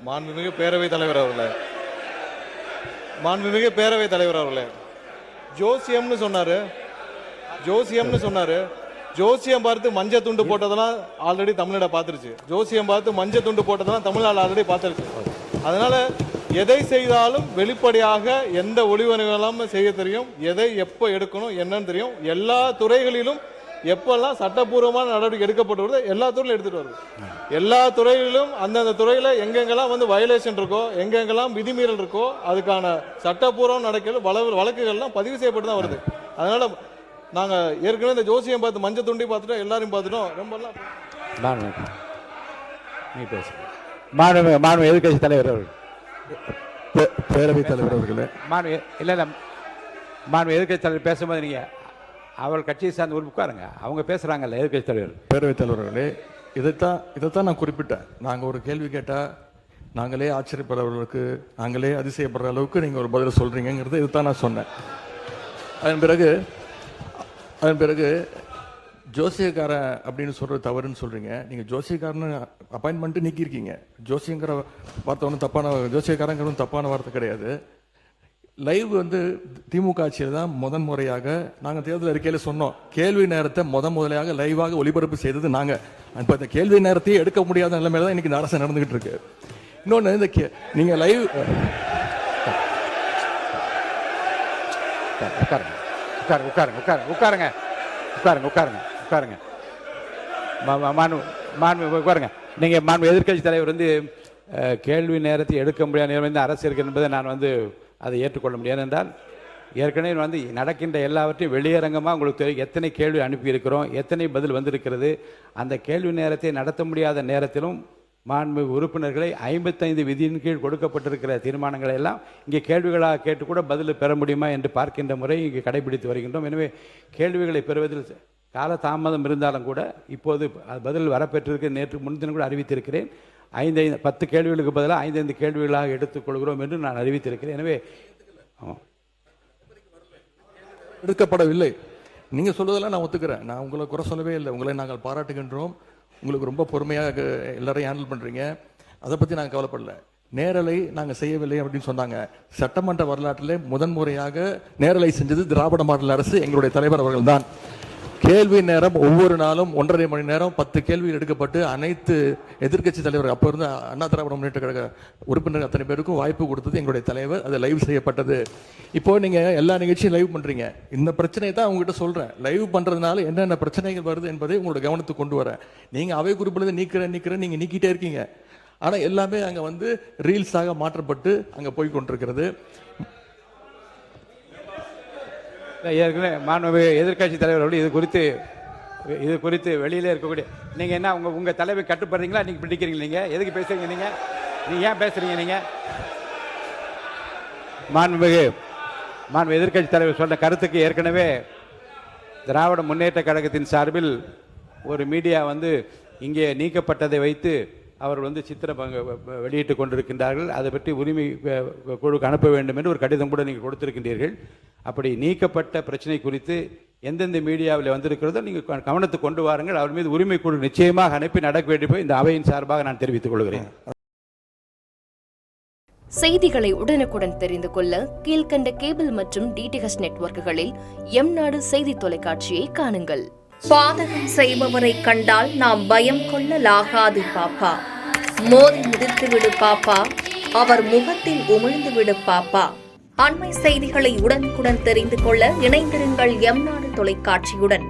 மாண்புமிகு பேரவைத் தலைவர் அவர்களே, மாண்புமிகு பேரவைத் தலைவர் அவர்களே, ஜோசியம்னு சொன்னாரு. ஜோசியம் பார்த்து மஞ்ச துண்டு போட்டதெல்லாம் ஆல்ரெடி தமிழ்நாடு பார்த்துருச்சு. ஜோசியம் பார்த்து மஞ்ச துண்டு போட்டதெல்லாம் தமிழ்நாடு ஆல்ரெடி பார்த்துருச்சு. அதனால எதை செய்தாலும் வெளிப்படையாக எந்த ஒளிவனைகளும் செய்ய தெரியும். எதை எப்போ எடுக்கணும் என்னன்னு தெரியும். எல்லா துறைகளிலும் எப்பெல்லாம் சட்டப்பூர்வமான நடவடிக்கை எடுக்கப்பட்டு வருது எல்லா துறையிலும் எடுத்துட்டு வருது. எல்லா துறைகளிலும் அந்தந்த துறையில எங்கெங்கெல்லாம் வயலேஷன் இருக்கோ, எங்கெங்கெல்லாம் விதிமீறல் இருக்கோ, அதுக்கான சட்டப்பூர்வம் நடக்கிற வழக்குகள்லாம் பதிவு செய்யப்பட்டு தான் வருது. அதனால நாங்க ஏற்கனவே இந்த ஜோசியம் பார்த்து மஞ்சள் துண்டி பார்த்துட்டோம், எல்லாரையும் பார்த்துட்டோம். ரொம்ப எதிர்கட்சி தலைவர் அவர்கள், பேரவைத் தலைவர் அவர்களே, எதிர்கட்சி தலைவர் பேசும்போது நீங்க அவள் கட்சியை சார்ந்த ஒரு உட்காருங்க. அவங்க பேசுறாங்கல்ல எதிர்கட்சி தலைவர். பேரவைத் தலைவர்களே, இதைத்தான் நான் குறிப்பிட்டேன். நாங்கள் ஒரு கேள்வி கேட்டால் நாங்களே ஆச்சரியப்படுற அளவுக்கு, நாங்களே அதிசயப்படுற அளவுக்கு நீங்கள் ஒரு பதில் சொல்கிறீங்கிறது இதைத்தான் நான் சொன்னேன். அதன் பிறகு ஜோசியக்காரன் அப்படின்னு சொல்கிறது தவறுன்னு சொல்கிறீங்க. நீங்கள் ஜோசியக்காரன்னு அப்பாயின்மெண்ட்டு நீக்கியிருக்கீங்க. ஜோசியங்கிற வார்த்தை ஒன்றும் ஜோசியக்காரங்கிறது தப்பான வார்த்தை கிடையாது. லைவ் திமுக ஆட்சியில் தான் முறையாக நாங்கள் தேர்தல் அறிக்கையில் சொன்னோம், கேள்வி நேரத்தை முதலையாக லைவாக ஒளிபரப்பு செய்தது நாங்கள். இப்போ இந்த கேள்வி நேரத்தையே எடுக்க முடியாத நிலைமையில தான் இன்னைக்கு இந்த அரசு நடந்துகிட்டு இருக்கு. இன்னொன்று, இந்த நீங்கள் லைவ் உட்காருங்க. நீங்க எதிர்கட்சி தலைவர் கேள்வி நேரத்தை எடுக்க முடியாத நிலைமை அரசு இருக்கு என்பதை நான் அதை ஏற்றுக்கொள்ள முடியாது. என்றால் ஏற்கனவே நடக்கின்ற எல்லாவற்றையும் வெளியரங்கமாக உங்களுக்கு தெரியும். எத்தனை கேள்வி அனுப்பியிருக்கிறோம், எத்தனை பதில் வந்திருக்கிறது. அந்த கேள்வி நேரத்தை நடத்த முடியாத நேரத்திலும் மாண்புமிகு உறுப்பினர்களை 55 விதியின் கீழ் கொடுக்கப்பட்டிருக்கிற தீர்மானங்களை எல்லாம் இங்கே கேள்விகளாக கேட்டு கூட பதில் பெற முடியுமா என்று பார்க்கின்ற முறை இங்கே கடைபிடித்து வருகின்றோம். எனவே கேள்விகளை பெறுவதில் கால தாமதம் இருந்தாலும் கூட இப்போது பதில் வரப்பெற்றிருக்கு. நேற்று முன்தினம் கூட அறிவித்திருக்கிறேன். 10 கேள்விகளுக்கு பதிலாக 5 கேள்விகளாக எடுத்துக்கொள்கிறோம் என்று நான் அறிவித்திருக்கிறேன். எனவே எடுக்கப்படவில்லை. நீங்கள் சொல்வதெல்லாம் நான் ஒத்துக்கிறேன். நான் உங்களை குறை சொல்லவே இல்லை. உங்களை நாங்கள் பாராட்டுகின்றோம். உங்களுக்கு ரொம்ப பொறுமையாக எல்லாரையும் ஹேண்டில் பண்ணுறீங்க. அதை பற்றி நாங்கள் கவலைப்படல. நேரலை நாங்கள் செய்யவில்லை அப்படின்னு சொன்னாங்க. சட்டமன்ற வரலாற்றிலே முதன்முறையாக நேரலை செஞ்சது திராவிட மாடல் அரசு, எங்களுடைய தலைவர் அவர்கள் தான். கேள்வி நேரம் ஒவ்வொரு நாளும் 1.5 மணி நேரம் 10 கேள்விகள் எடுக்கப்பட்டு அனைத்து எதிர்கட்சி தலைவர் அப்போ இருந்த அண்ணா திராவிட முன்னேற்ற கழக உறுப்பினர்கள் அத்தனை பேருக்கும் வாய்ப்பு கொடுத்தது எங்களுடைய தலைவர். அது லைவ் செய்யப்பட்டது. இப்போ நீங்க எல்லா நிகழ்ச்சியும் லைவ் பண்றீங்க. இந்த பிரச்சனையை தான் உங்ககிட்ட சொல்றேன். லைவ் பண்றதுனால என்னென்ன பிரச்சனைகள் வருது என்பதை உங்களோட கவனத்துக்கு கொண்டு வரேன். நீங்க அவை குறிப்பில் நீக்கிறேன் நீங்க நீக்கிட்டே இருக்கீங்க. ஆனா எல்லாமே அங்க ரீல்ஸாக மாற்றப்பட்டு அங்க போய் கொண்டிருக்கிறது. ஏற்கனவே மாண்புமிகு எதிர்கட்சி தலைவர்கள் இது குறித்து வெளியிலே இருக்கக்கூடிய நீங்கள் என்ன உங்கள் தலைமை கட்டுப்படுறீங்களா? நீங்கள் பிடிக்கிறீங்க? நீங்கள் எதுக்கு பேசுறீங்க? நீங்கள் ஏன் பேசுறீங்க? நீங்கள் மாண்புமிகு எதிர்கட்சி தலைவர் சொன்ன கருத்துக்கு ஏற்கனவே திராவிட முன்னேற்ற கழகத்தின் சார்பில் ஒரு மீடியா இங்கே நீக்கப்பட்டதை வைத்து அவர் சித்திரம் வெளியிட்டு கொண்டிருக்கின்றார்கள். அதை பற்றி உரிமை குழுக்கு அனுப்ப வேண்டும் என்று ஒரு கடிதம் கூட நீங்கள் கொடுத்திருக்கின்றீர்கள். அப்படி நீக்கப்பட்ட பிரச்சனை குறித்து எந்தெந்த மீடியாவில் வந்திருக்கிறதோ நீங்கள் கவனத்துக்கு கொண்டு வாருங்கள். அவர் மீது உரிமை குழு நிச்சயமாக அனுப்பி நடக்க வேண்டும். இந்த அவையின் சார்பாக நான் தெரிவித்துக் கொள்கிறேன். செய்திகளை உடனுக்குடன் தெரிந்து கொள்ள கீழ்கண்ட கேபிள் மற்றும் டிடிஹெச் நெட்வொர்க்குகளில் எம்நாடு செய்தி தொலைக்காட்சியை காணுங்கள். பாதகம் செய்பவரை கண்டால் நாம் பயம் கொள்ளலாகாது பாப்பா. மோதி மிதித்து விடு பாப்பா, அவர் முகத்தில் உமிழ்ந்து விடு பாப்பா. அண்மை செய்திகளை உடனுக்குடன் தெரிந்து கொள்ள இணைந்திருங்கள் எம்நாடு தொலைக்காட்சியுடன்.